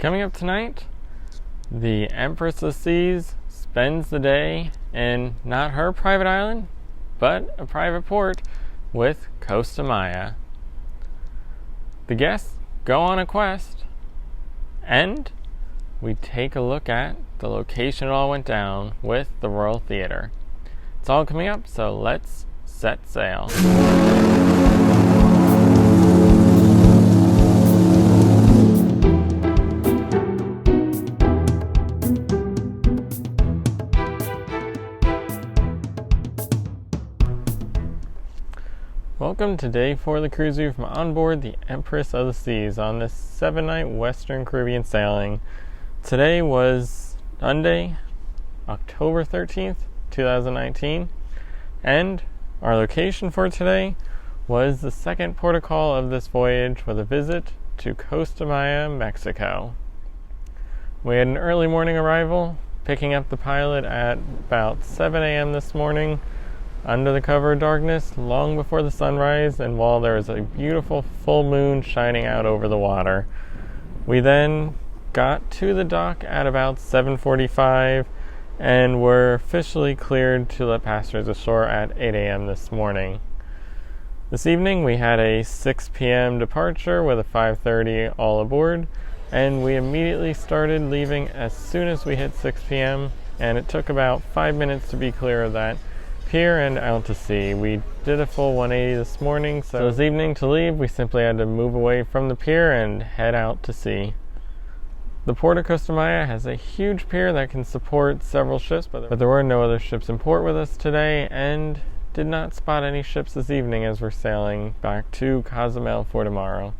Coming up tonight, the Empress of the Seas spends the day in not her private island, but a private port with Costa Maya. The guests go on a quest, and we take a look at the location it all went down with the Royal Theater. It's all coming up, so let's set sail. Welcome to day 4 of the cruise view from onboard the Empress of the Seas on this 7-night Western Caribbean sailing. Today was Sunday, October 13th, 2019, and our location for today was the second port of call of this voyage with a visit to Costa Maya, Mexico. We had an early morning arrival, picking up the pilot at about 7 a.m. this morning, under the cover of darkness, long before the sunrise, and while there was a beautiful full moon shining out over the water. We then got to the dock at about 7:45 and were officially cleared to let passengers ashore at 8 a.m. this morning. This evening we had a 6 p.m. departure with a 5:30 all aboard, and we immediately started leaving as soon as we hit 6 p.m. and it took about 5 minutes to be clear of that pier and out to sea. We did a full 180 this morning, so this evening to leave we simply had to move away from the pier and head out to sea. The port of Costa Maya has a huge pier that can support several ships, but there were no other ships in port with us today, and did not spot any ships this evening as we're sailing back to Cozumel for tomorrow.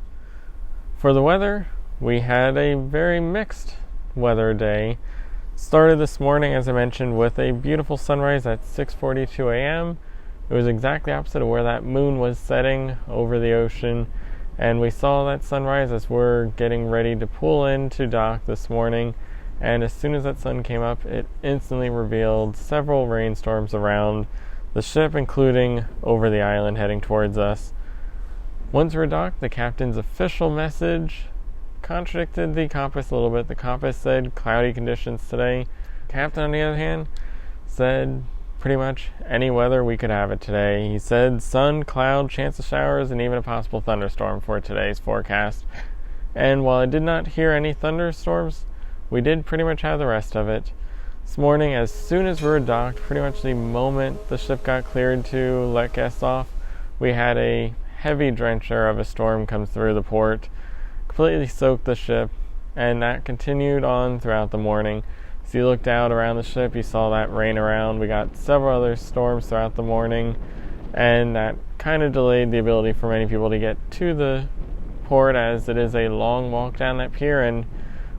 For the weather, we had a very mixed weather day. Started this morning, as I mentioned, with a beautiful sunrise at 6:42 a.m. It was exactly opposite of where that moon was setting over the ocean, and we saw that sunrise as we're getting ready to pull into dock this morning, and as soon as that sun came up, it instantly revealed several rainstorms around the ship, including over the island heading towards us. Once we're docked, the captain's official message contradicted the compass a little bit. The compass said cloudy conditions today. The captain, on the other hand, said pretty much any weather we could have it today. He said sun, cloud, chance of showers, and even a possible thunderstorm for today's forecast. And while I did not hear any thunderstorms, we did pretty much have the rest of it. This morning, as soon as we were docked, pretty much the moment the ship got cleared to let guests off, we had a heavy drencher of a storm come through the port, completely soaked the ship, and that continued on throughout the morning. As you looked out around the ship, you saw that rain around. We got several other storms throughout the morning, and that kind of delayed the ability for many people to get to the port, as it is a long walk down that pier, and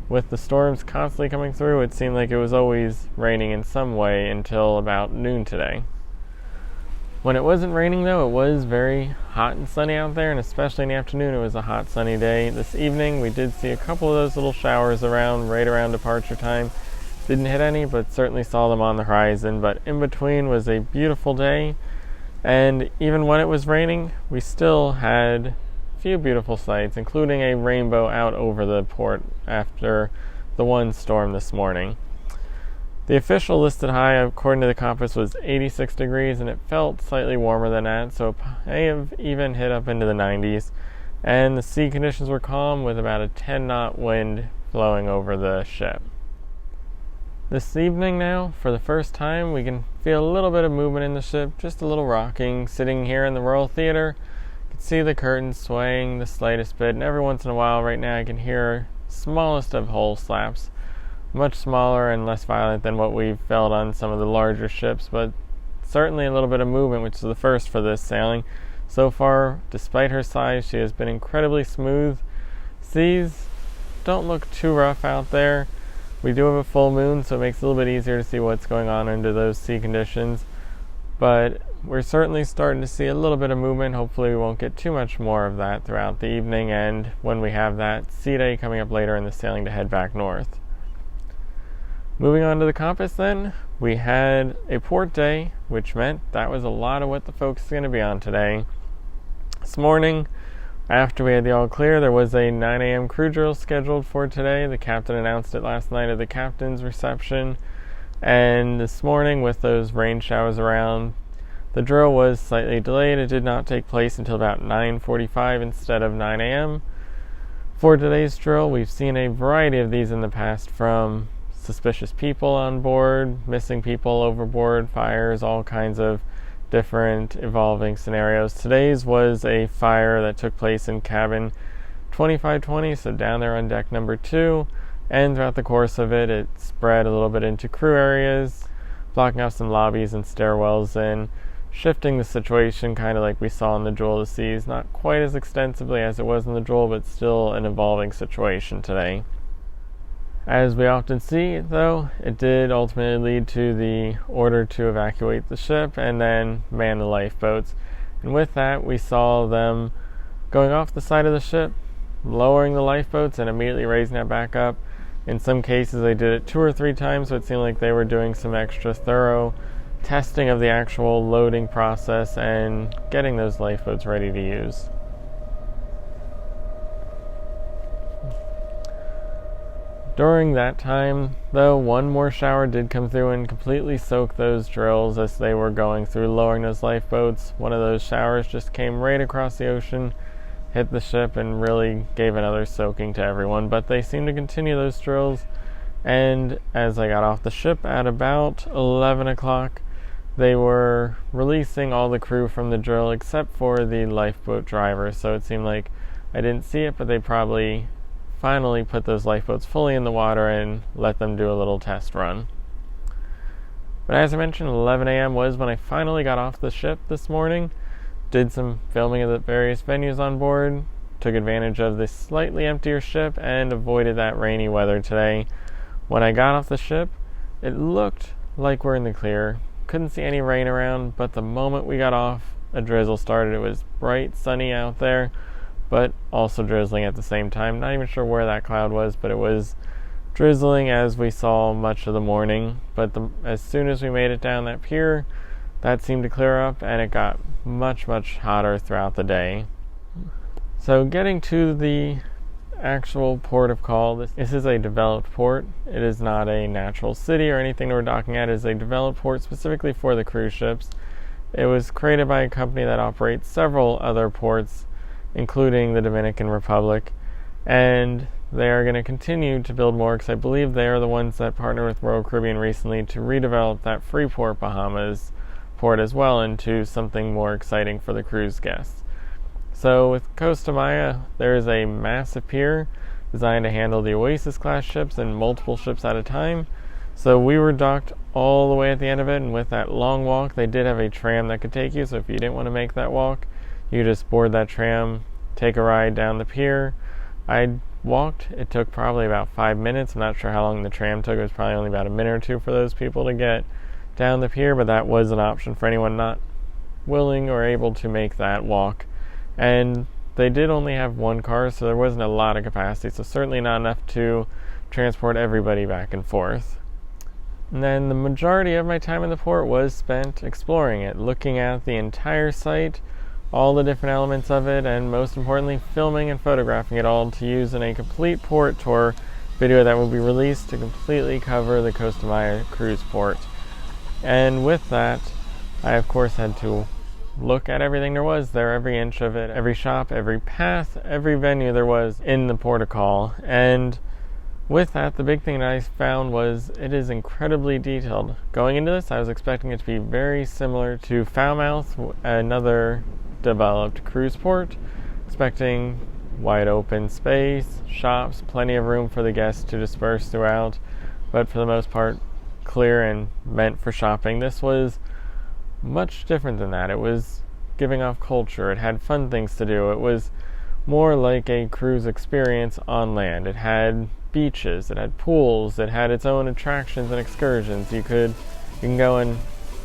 with the storms constantly coming through, it seemed like it was always raining in some way until about noon today. When it wasn't raining, though, it was very hot and sunny out there, and especially in the afternoon, it was a hot, sunny day. This evening, we did see a couple of those little showers around, right around departure time. Didn't hit any, but certainly saw them on the horizon. But in between was a beautiful day, and even when it was raining, we still had a few beautiful sights, including a rainbow out over the port after the one storm this morning. The official listed high, according to the compass, was 86 degrees, and it felt slightly warmer than that, so it may have even hit up into the 90s. And the sea conditions were calm, with about a 10-knot wind blowing over the ship. This evening now, for the first time, we can feel a little bit of movement in the ship, just a little rocking. Sitting here in the Royal Theater, you can see the curtains swaying the slightest bit, and every once in a while right now I can hear smallest of hull slaps. Much smaller and less violent than what we've felt on some of the larger ships, but certainly a little bit of movement, which is the first for this sailing. So far, despite her size, she has been incredibly smooth. Seas don't look too rough out there. We do have a full moon, so it makes it a little bit easier to see what's going on under those sea conditions, but we're certainly starting to see a little bit of movement. Hopefully we won't get too much more of that throughout the evening, and when we have that sea day coming up later in the sailing to head back north. Moving on to the compass then, we had a port day, which meant that was a lot of what the focus is going to be on today. This morning, After we had the all clear, there was a 9 a.m. crew drill scheduled for today. The captain announced it last night at the captain's reception. And this morning, with those rain showers around, the drill was slightly delayed. It did not take place until about 9:45 instead of 9 a.m. For today's drill, we've seen a variety of these in the past, from suspicious people on board, missing people overboard, fires, all kinds of different evolving scenarios. Today's was a fire that took place in cabin 2520, so down there on deck number 2, and throughout the course of it, it spread a little bit into crew areas, blocking off some lobbies and stairwells and shifting the situation kind of like we saw in the Jewel of the Seas. Not quite as extensively as it was in the Jewel, but still an evolving situation today. As we often see, though, it did ultimately lead to the order to evacuate the ship and then man the lifeboats. And with that, we saw them going off the side of the ship, lowering the lifeboats, and immediately raising it back up. In some cases, they did it 2 or 3 times, so it seemed like they were doing some extra thorough testing of the actual loading process and getting those lifeboats ready to use. During that time, though, one more shower did come through and completely soak those drills as they were going through lowering those lifeboats. One of those showers just came right across the ocean, hit the ship, and really gave another soaking to everyone. But they seemed to continue those drills, and as I got off the ship at about 11 o'clock, they were releasing all the crew from the drill except for the lifeboat driver. So it seemed like I didn't see it, but they probably finally put those lifeboats fully in the water and let them do a little test run. But as I mentioned, 11 a.m. was when I finally got off the ship this morning, did some filming of the various venues on board, took advantage of the slightly emptier ship, and avoided that rainy weather today. When I got off the ship, it looked like we're in the clear. Couldn't see any rain around, but the moment we got off, a drizzle started. It was bright, sunny out there, but also drizzling at the same time. Not even sure where that cloud was, but it was drizzling as we saw much of the morning. But as soon as we made it down that pier, that seemed to clear up, and it got much, much hotter throughout the day. So getting to the actual port of call, this is a developed port. It is not a natural city or anything that we're docking at. It is a developed port specifically for the cruise ships. It was created by a company that operates several other ports, including the Dominican Republic, and they are going to continue to build more, because I believe they are the ones that partnered with Royal Caribbean recently to redevelop that Freeport, Bahamas port as well into something more exciting for the cruise guests. So with Costa Maya, there is a massive pier designed to handle the Oasis class ships and multiple ships at a time. So we were docked all the way at the end of it, and with that long walk, they did have a tram that could take you, so if you didn't want to make that walk, you just board that tram, take a ride down the pier. I walked. It took probably about 5 minutes. I'm not sure how long the tram took. It was probably only about a minute or two for those people to get down the pier, but that was an option for anyone not willing or able to make that walk. And they did only have one car, so there wasn't a lot of capacity, so certainly not enough to transport everybody back and forth. And then the majority of my time in the port was spent exploring it, looking at the entire site, all the different elements of it, and most importantly, filming and photographing it all to use in a complete port tour video that will be released to completely cover the Costa Maya cruise port. And with that, I of course had to look at everything there was there, every inch of it, every shop, every path, every venue there was in the port of call. And with that, the big thing that I found was it is incredibly detailed. Going into this, I was expecting it to be very similar to Falmouth, another developed cruise port, expecting wide open space, shops, plenty of room for the guests to disperse throughout, but for the most part clear and meant for shopping. This was much different than that. It was giving off culture. It had fun things to do. It was more like a cruise experience on land. It had beaches, it had pools, it had its own attractions and excursions. You can go and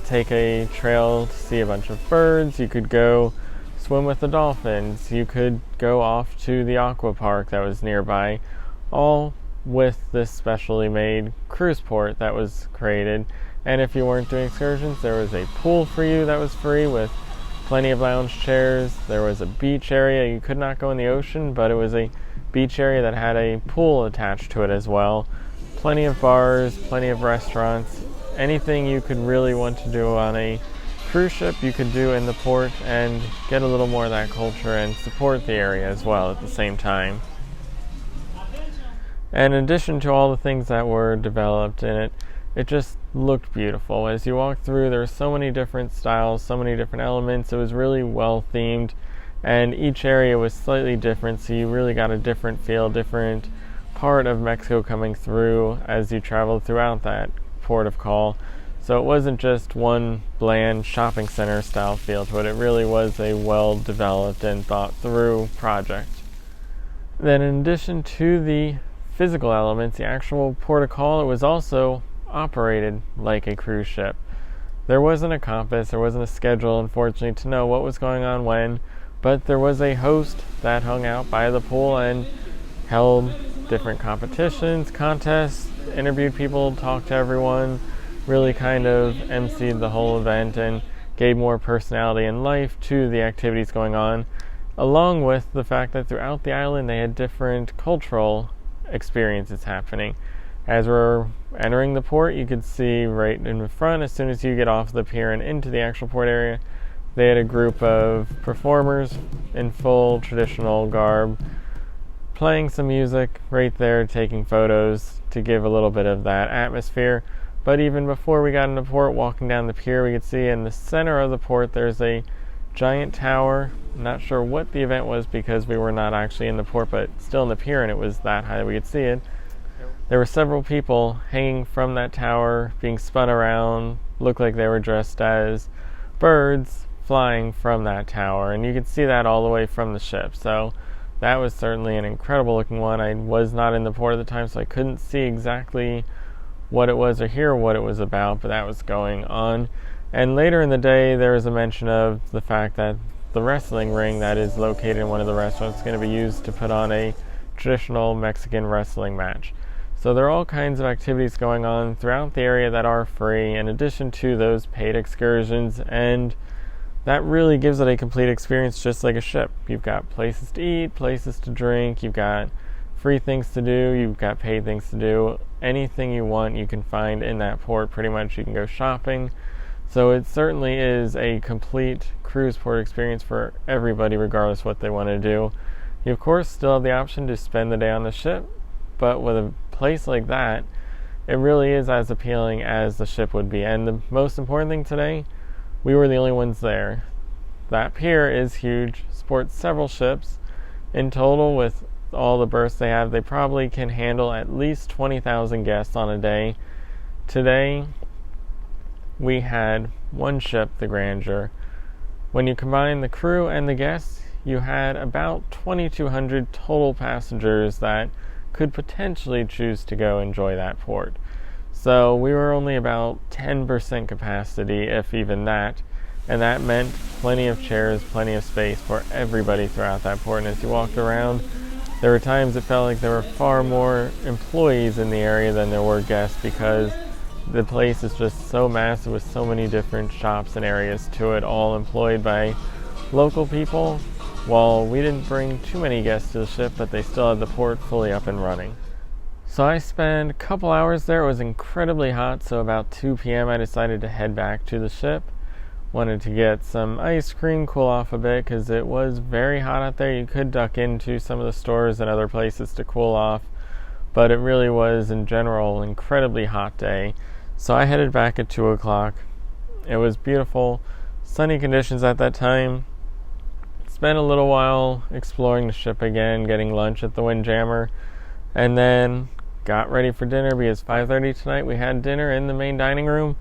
take a trail to see a bunch of birds. You could go swim with the dolphins. You could go off to the aqua park that was nearby, all with this specially made cruise port that was created. And if you weren't doing excursions, there was a pool for you that was free with plenty of lounge chairs. There was a beach area. You could not go in the ocean, but it was a beach area that had a pool attached to it as well. Plenty of bars, plenty of restaurants. Anything you could really want to do on a cruise ship, you could do in the port and get a little more of that culture and support the area as well at the same time. And in addition to all the things that were developed in it, it just looked beautiful. As you walked through, there were so many different styles, so many different elements. It was really well themed, and each area was slightly different, so you really got a different feel, different part of Mexico coming through as you traveled throughout that port of call. So it wasn't just one bland shopping center style feel to it. It really was a well developed and thought through project. Then in addition to the physical elements, the actual port of call, it was also operated like a cruise ship. There wasn't a compass, there wasn't a schedule, unfortunately, to know what was going on when, but there was a host that hung out by the pool and held different competitions, contests, interviewed people, talked to everyone, really kind of emceed the whole event and gave more personality and life to the activities going on, along with the fact that throughout the island they had different cultural experiences happening. As we're entering the port, you could see right in the front, as soon as you get off the pier and into the actual port area, they had a group of performers in full traditional garb playing some music right there, taking photos to give a little bit of that atmosphere. But even before we got into port, walking down the pier, we could see in the center of the port there's a giant tower. Not sure what the event was because we were not actually in the port, but still in the pier, and it was that high that we could see it. There were several people hanging from that tower, being spun around, looked like they were dressed as birds flying from that tower, and you could see that all the way from the ship. So that was certainly an incredible looking one. I was not in the port at the time, so I couldn't see exactly what it was or hear what it was about, but that was going on. And later in the day, there was a mention of the fact that the wrestling ring that is located in one of the restaurants is going to be used to put on a traditional Mexican wrestling match. So there are all kinds of activities going on throughout the area that are free, in addition to those paid excursions, and that really gives it a complete experience just like a ship. You've got places to eat, places to drink, you've got free things to do, you've got paid things to do. Anything you want you can find in that port. Pretty much you can go shopping. So it certainly is a complete cruise port experience for everybody, regardless what they want to do. You of course still have the option to spend the day on the ship, but with a place like that, it really is as appealing as the ship would be. And the most important thing today, we were the only ones there. That pier is huge, sports several ships. In total, with all the berths they have, they probably can handle at least 20,000 guests on a day. Today, we had one ship, the Grandeur. When you combine the crew and the guests, you had about 2,200 total passengers that could potentially choose to go enjoy that port. So we were only about 10% capacity, if even that, and that meant plenty of chairs, plenty of space for everybody throughout that port. And as you walked around, there were times it felt like there were far more employees in the area than there were guests, because the place is just so massive with so many different shops and areas to it, all employed by local people. Well, we didn't bring too many guests to the ship, but they still had the port fully up and running. So I spent a couple hours there. It was incredibly hot, so about 2 p.m. I decided to head back to the ship. Wanted to get some ice cream, cool off a bit, because it was very hot out there. You could duck into some of the stores and other places to cool off, but it really was, in general, an incredibly hot day. So I headed back at 2 o'clock. It was beautiful, sunny conditions at that time. Spent a little while exploring the ship again, getting lunch at the Windjammer, and then got ready for dinner, because 5:30 tonight we had dinner in the main dining room.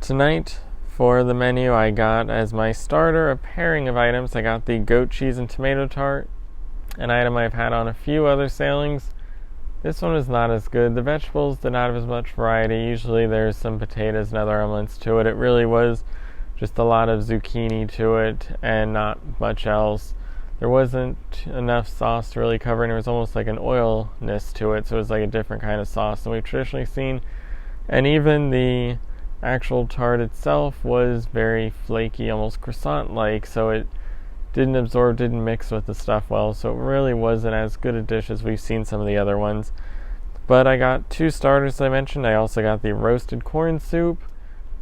Tonight, for the menu, I got as my starter a pairing of items. I got the goat cheese and tomato tart, an item I've had on a few other sailings. This one was not as good. The vegetables did not have as much variety. Usually there's some potatoes and other elements to it. It really was just a lot of zucchini to it and not much else. There wasn't enough sauce to really cover, and it was almost like an oilness to it, so it was like a different kind of sauce than we've traditionally seen. And even the actual tart itself was very flaky, almost croissant-like, so it didn't absorb, didn't mix with the stuff well, so it really wasn't as good a dish as we've seen some of the other ones. But I got 2 starters, as I mentioned. I also got the roasted corn soup,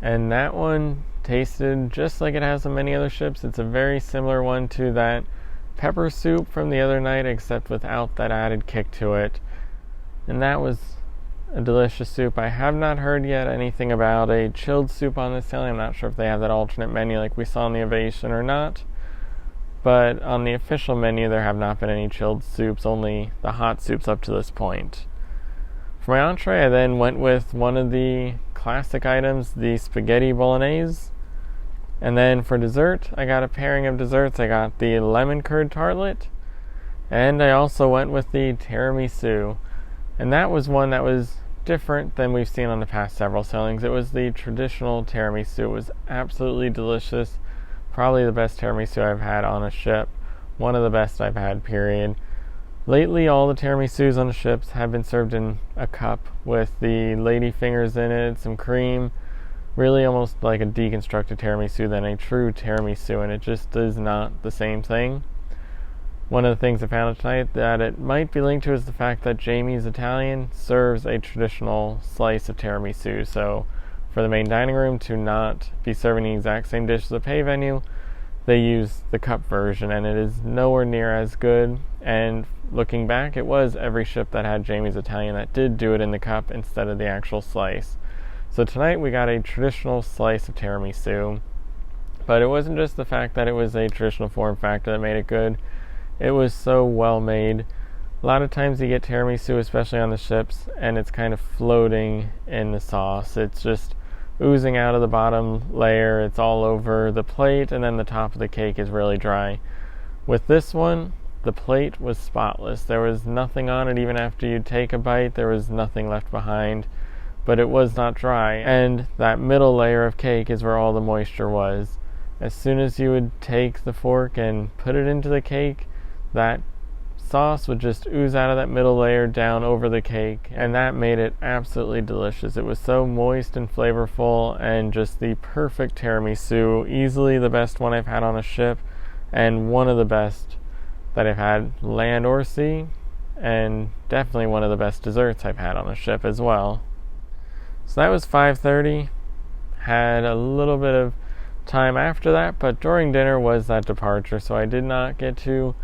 and that one tasted just like it has on many other ships. It's a very similar one to that pepper soup from the other night, except without that added kick to it. And that was a delicious soup. I have not heard yet anything about a chilled soup on this sailing. I'm not sure if they have that alternate menu like we saw on the Ovation or not. But on the official menu, there have not been any chilled soups, only the hot soups up to this point. For my entree, I then went with one of the classic items, the spaghetti bolognese. And then for dessert, I got a pairing of desserts. I got the lemon curd tartlet, and I also went with the tiramisu. And that was one that was different than we've seen on the past several sailings. It was the traditional tiramisu. It was absolutely delicious. Probably the best tiramisu I've had on a ship. One of the best I've had, period. Lately, all the tiramisus on the ships have been served in a cup with the lady fingers in it, some cream. Really almost like a deconstructed tiramisu than a true tiramisu, and it just is not the same thing. One of the things I found tonight that it might be linked to is the fact that Jamie's Italian serves a traditional slice of tiramisu. So for the main dining room to not be serving the exact same dish as a pay venue, they use the cup version, and it is nowhere near as good. And looking back, it was every ship that had Jamie's Italian that did do it in the cup instead of the actual slice. So tonight we got a traditional slice of tiramisu, but it wasn't just the fact that it was a traditional form factor that made it good. It was so well made. A lot of times you get tiramisu, especially on the ships, and it's kind of floating in the sauce. It's just oozing out of the bottom layer. It's all over the plate, and then the top of the cake is really dry. With this one, the plate was spotless. There was nothing on it. Even after you take a bite, there was nothing left behind. But it was not dry, and that middle layer of cake is where all the moisture was. As soon as you would take the fork and put it into the cake, that sauce would just ooze out of that middle layer down over the cake, and that made it absolutely delicious. It was so moist and flavorful, and just the perfect tiramisu. Easily the best one I've had on a ship, and one of the best that I've had land or sea, and definitely one of the best desserts I've had on a ship as well. So that was 5:30. Had a little bit of time after that, but during dinner was that departure, so I did not get to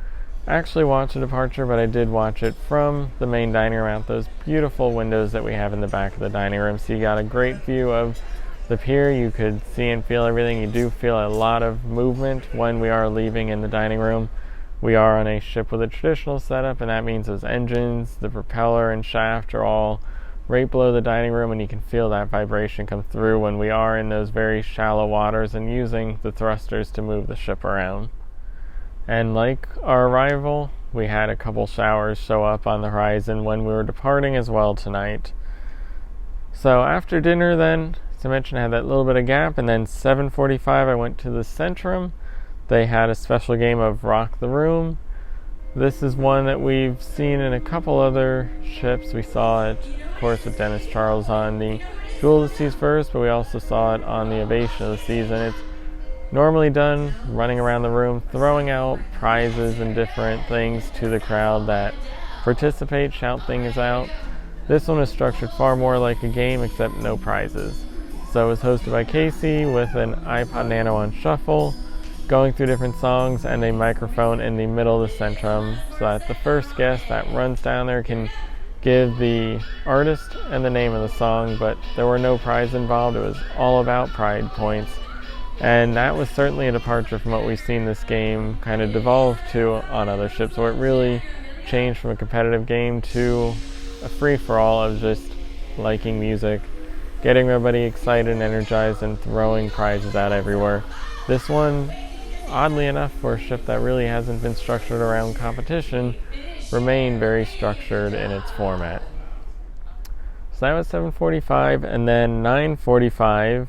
actually watch the departure, but I did watch it from the main dining room out those beautiful windows that we have in the back of the dining room. So you got a great view of the pier. You could see and feel everything. You do feel a lot of movement when we are leaving in the dining room. We are on a ship with a traditional setup, and that means those engines, the propeller and shaft are all right below the dining room, and you can feel that vibration come through when we are in those very shallow waters and using the thrusters to move the ship around. And like our arrival, we had a couple showers show up on the horizon when we were departing as well tonight. So after dinner then, as I mentioned, I had that little bit of gap, and then 7:45 I went to the Centrum. They had a special game of Rock the Room. This is one that we've seen in a couple other ships. We saw it, of course, with Dennis Charles on the Jewel of the Seas first, but we also saw it on the Ovation of the Seas, and it's normally done running around the room, throwing out prizes and different things to the crowd that participate, shout things out. This one is structured far more like a game, except no prizes. So it was hosted by Casey with an iPod Nano on shuffle, going through different songs, and a microphone in the middle of the Centrum, so that the first guest that runs down there can give the artist and the name of the song, but there were no prizes involved. It was all about pride points, and that was certainly a departure from what we've seen this game kind of devolve to on other ships, where it really changed from a competitive game to a free-for-all of just liking music, getting everybody excited and energized, and throwing prizes out everywhere. This one, oddly enough, for a ship that really hasn't been structured around competition, remained very structured in its format. So that was 7:45, and then 9:45,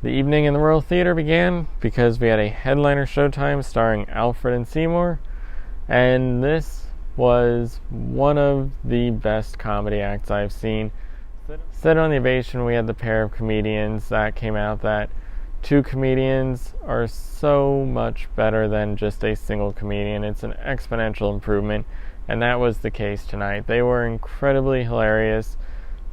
the evening in the Royal Theatre began, because we had a headliner showtime starring Alfred and Seymour, and this was one of the best comedy acts I've seen. Instead on the Ovation, we had the pair of comedians that came out that 2 comedians are so much better than just a single comedian. It's an exponential improvement, and that was the case tonight. They were incredibly hilarious.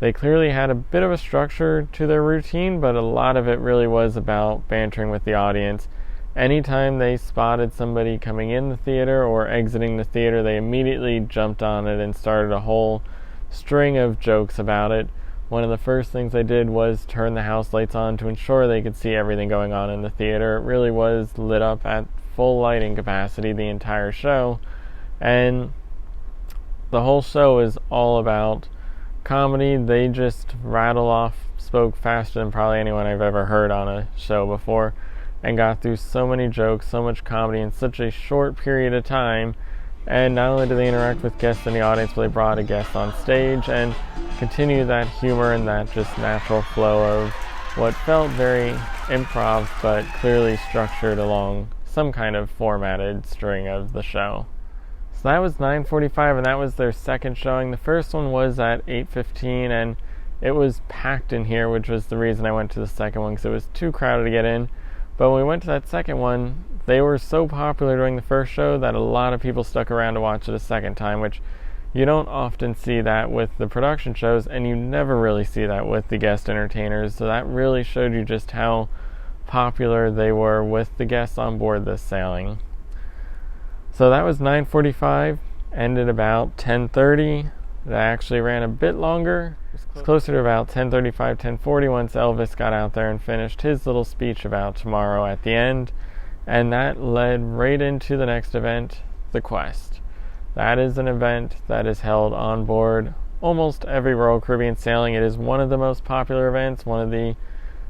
They clearly had a bit of a structure to their routine, but a lot of it really was about bantering with the audience. Anytime they spotted somebody coming in the theater or exiting the theater, they immediately jumped on it and started a whole string of jokes about it. One of the first things they did was turn the house lights on to ensure they could see everything going on in the theater. It really was lit up at full lighting capacity the entire show, and the whole show is all about comedy. They just rattle off, spoke faster than probably anyone I've ever heard on a show before, and got through so many jokes, so much comedy in such a short period of time. And not only did they interact with guests in the audience, but they brought a guest on stage and continued that humor and that just natural flow of what felt very improv, but clearly structured along some kind of formatted string of the show. So that was 9:45, and that was their second showing. The first one was at 8:15, and it was packed in here, which was the reason I went to the second one, because it was too crowded to get in. But when we went to that second one, they were so popular during the first show that a lot of people stuck around to watch it a second time, which you don't often see that with the production shows, and you never really see that with the guest entertainers. So that really showed you just how popular they were with the guests on board this sailing. So that was 9:45, ended about 10:30. That actually ran a bit longer. It was closer to about 10:35, 10:40 once Elvis got out there and finished his little speech about tomorrow at the end. And that led right into the next event, the Quest. That is an event that is held on board almost every Royal Caribbean sailing. It is one of the most popular events, one of the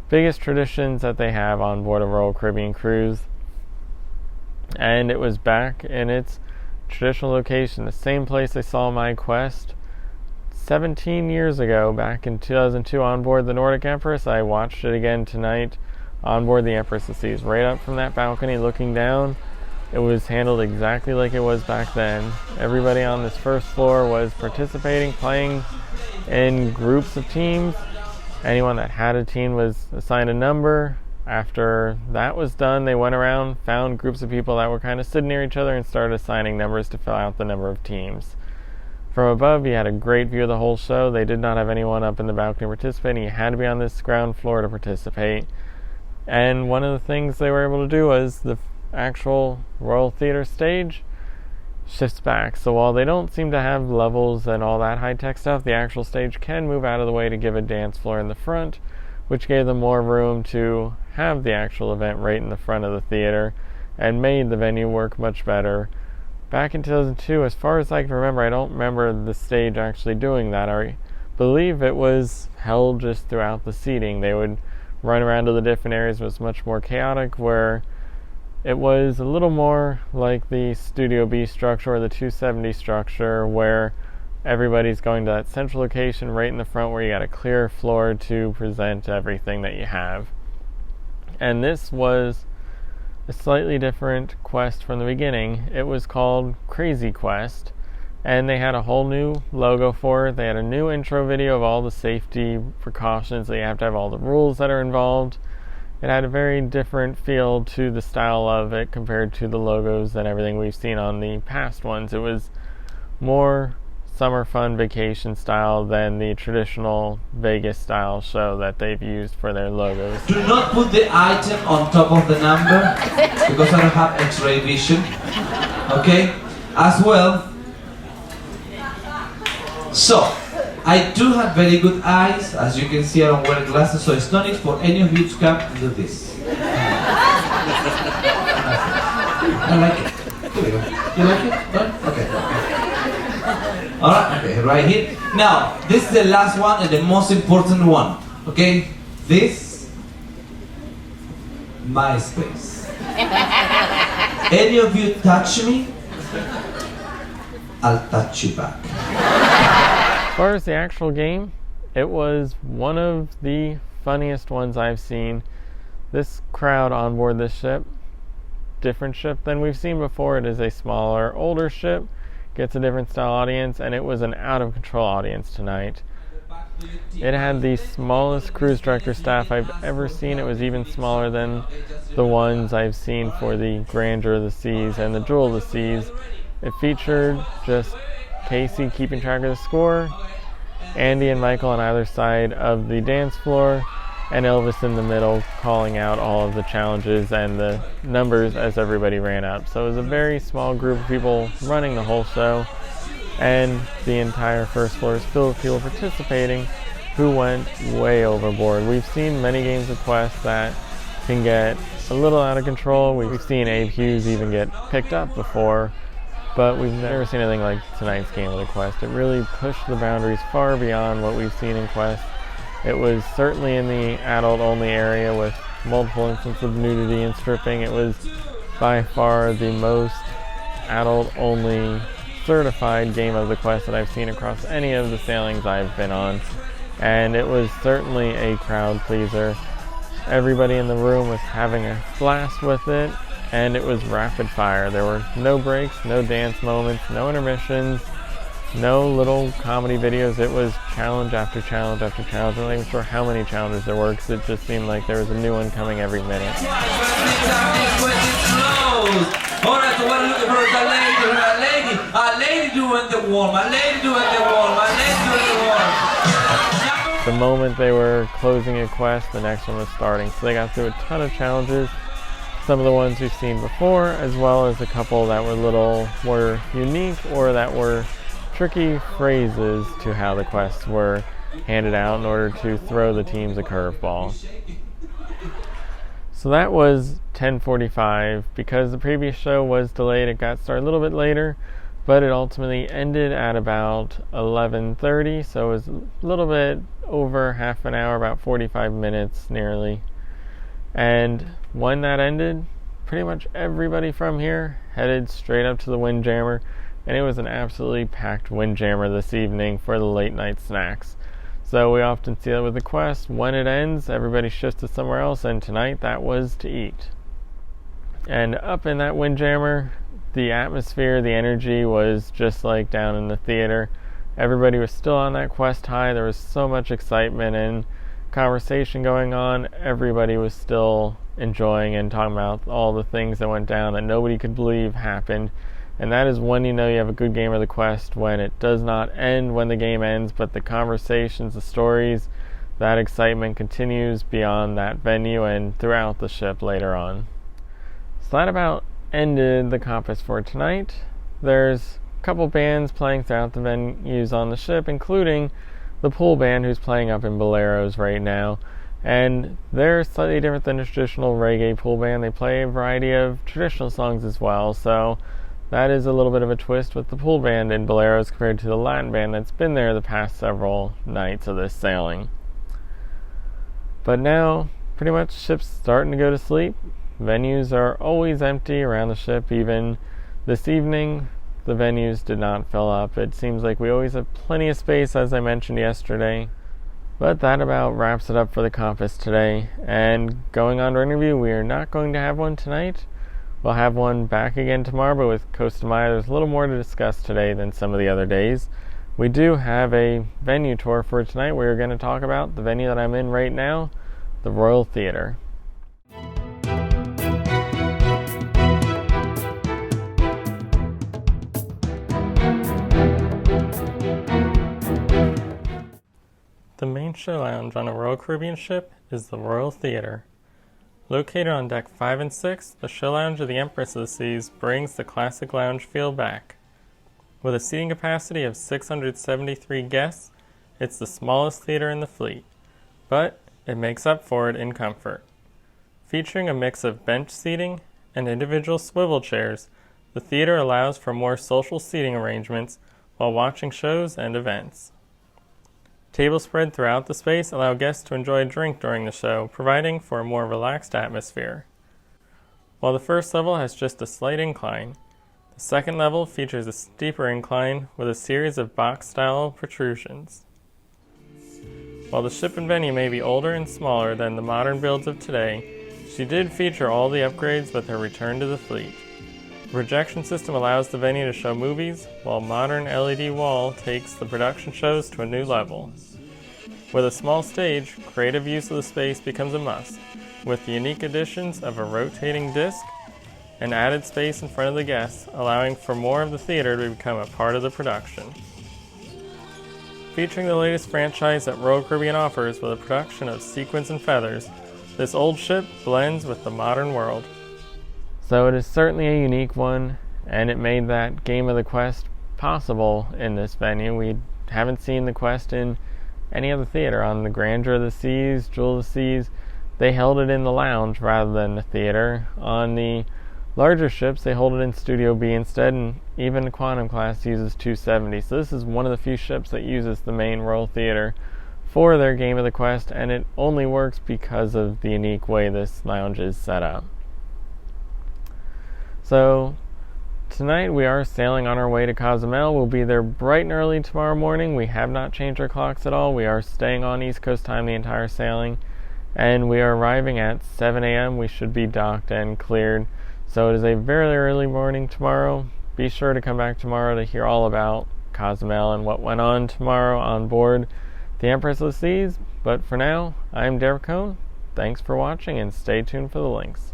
biggest traditions that they have on board a Royal Caribbean cruise. And it was back in its traditional location, the same place I saw my Quest 17 years ago, back in 2002 on board the Nordic Empress. I watched it again tonight on board the Empress. The seas right up from that balcony looking down. It was handled exactly like it was back then. Everybody on this first floor was participating, playing in groups of teams. Anyone that had a team was assigned a number. After that was done, they went around, found groups of people that were kind of sitting near each other and started assigning numbers to fill out the number of teams. From above, you had a great view of the whole show. They did not have anyone up in the balcony participating. You had to be on this ground floor to participate. And one of the things they were able to do was the actual Royal Theatre stage shifts back. So while they don't seem to have levels and all that high-tech stuff, the actual stage can move out of the way to give a dance floor in the front, which gave them more room to have the actual event right in the front of the theater and made the venue work much better. Back in 2002, as far as I can remember, I don't remember the stage actually doing that. I believe it was held just throughout the seating. They would run around to the different areas. It was much more chaotic, where it was a little more like the Studio B structure or the 270 structure, where everybody's going to that central location right in the front where you got a clear floor to present everything that you have. And this was a slightly different Quest from the beginning. It was called Crazy Quest, and they had a whole new logo for it. They had a new intro video of all the safety precautions that you have to have, all the rules that are involved. It had a very different feel to the style of it compared to the logos and everything we've seen on the past ones. It was more summer fun vacation style than the traditional Vegas style show that they've used for their logos. Do not put the item on top of the number because I don't have X-ray vision. Okay? As well. So, I do have very good eyes. As you can see, I don't wear glasses, so it's no need for any of you to come and do this. I like it. Here we go. You like it? No? Okay. Alright, okay, right here. Now, this is the last one and the most important one. Okay? This, my space. Any of you touch me, I'll touch you back. As far as the actual game, it was one of the funniest ones I've seen. This crowd on board this ship, different ship than we've seen before. It is a smaller, older ship, gets a different style audience, and it was an out-of-control audience tonight. It had the smallest cruise director staff I've ever seen. It was even smaller than the ones I've seen for the Grandeur of the Seas and the Jewel of the Seas. It featured just Casey keeping track of the score, Andy and Michael on either side of the dance floor, and Elvis in the middle calling out all of the challenges and the numbers as everybody ran up. So it was a very small group of people running the whole show, and the entire first floor is filled with people participating who went way overboard. We've seen many games of Quest that can get a little out of control. We've seen Abe Hughes even get picked up before, but we've never seen anything like tonight's game of the Quest. It really pushed the boundaries far beyond what we've seen in Quest. It was certainly in the adult-only area with multiple instances of nudity and stripping. It was by far the most adult-only certified game of the Quest that I've seen across any of the sailings I've been on. And it was certainly a crowd pleaser. Everybody in the room was having a blast with it, and it was rapid fire. There were no breaks, no dance moments, no intermissions, no little comedy videos. It was challenge after challenge after challenge. I'm not even sure how many challenges there were, because it just seemed like there was a new one coming every minute. Alright, so what are you looking for? A lady doing the warm, a lady doing the warm, a lady doing the warm. The moment they were closing a quest, the next one was starting. So they got through a ton of challenges, some of the ones we've seen before, as well as a couple that were a little more unique or that were tricky phrases to how the quests were handed out in order to throw the teams a curveball. So that was 10:45. Because the previous show was delayed, it got started a little bit later, but it ultimately ended at about 11:30, so it was a little bit over half an hour, about 45 minutes nearly. And when that ended, pretty much everybody from here headed straight up to the Windjammer, and it was an absolutely packed Windjammer this evening for the late night snacks. So we often see that with the Quest. When it ends, everybody shifts to somewhere else, and tonight that was to eat. And up in that Windjammer, the atmosphere, the energy was just like down in the theater. Everybody was still on that Quest high. There was so much excitement and conversation going on. Everybody was still enjoying and talking about all the things that went down that nobody could believe happened. And that is when you know you have a good game of the Quest, when it does not end when the game ends, but the conversations, the stories, that excitement continues beyond that venue and throughout the ship later on. So that about ended the compass for tonight. There's a couple bands playing throughout the venues on the ship, including the pool band who's playing up in Boleros right now. And they're slightly different than a traditional reggae pool band. They play a variety of traditional songs as well, so that is a little bit of a twist with the pool band in Boleros compared to the Latin band that's been there the past several nights of this sailing. But now, pretty much ship's starting to go to sleep. Venues are always empty around the ship. Even this evening, the venues did not fill up. It seems like we always have plenty of space, as I mentioned yesterday. But that about wraps it up for the Compass today. And going on to our interview, we are not going to have one tonight. We'll have one back again tomorrow, but with Costa Maya, there's a little more to discuss today than some of the other days. We do have a venue tour for tonight. We're going to talk about the venue that I'm in right now, the Royal Theatre. The main show lounge on a Royal Caribbean ship is the Royal Theatre. Located on deck 5 and 6, the show lounge of the Empress of the Seas brings the classic lounge feel back. With a seating capacity of 673 guests, it's the smallest theater in the fleet, but it makes up for it in comfort. Featuring a mix of bench seating and individual swivel chairs, the theater allows for more social seating arrangements while watching shows and events. Tables spread throughout the space allow guests to enjoy a drink during the show, providing for a more relaxed atmosphere. While the first level has just a slight incline, the second level features a steeper incline with a series of box-style protrusions. While the ship and venue may be older and smaller than the modern builds of today, she did feature all the upgrades with her return to the fleet. The projection system allows the venue to show movies, while modern LED wall takes the production shows to a new level. With a small stage, creative use of the space becomes a must, with the unique additions of a rotating disc and added space in front of the guests, allowing for more of the theater to become a part of the production. Featuring the latest franchise that Royal Caribbean offers with a production of Sequins and Feathers, this old ship blends with the modern world. So it is certainly a unique one, and it made that Game of the Quest possible in this venue. We haven't seen the Quest in any other theater. On the Grandeur of the Seas, Jewel of the Seas, they held it in the lounge rather than the theater. On the larger ships, they hold it in Studio B instead, and even the Quantum class uses 270. So this is one of the few ships that uses the main Royal Theater for their Game of the Quest, and it only works because of the unique way this lounge is set up. So tonight we are sailing on our way to Cozumel. We'll be there bright and early tomorrow morning. We have not changed our clocks at all. We are staying on East Coast time the entire sailing, and we are arriving at 7 a.m. We should be docked and cleared. So it is a very early morning tomorrow. Be sure to come back tomorrow to hear all about Cozumel and what went on tomorrow on board the Empress of the Seas. But for now, I'm Picone. Thanks for watching, and stay tuned for the links.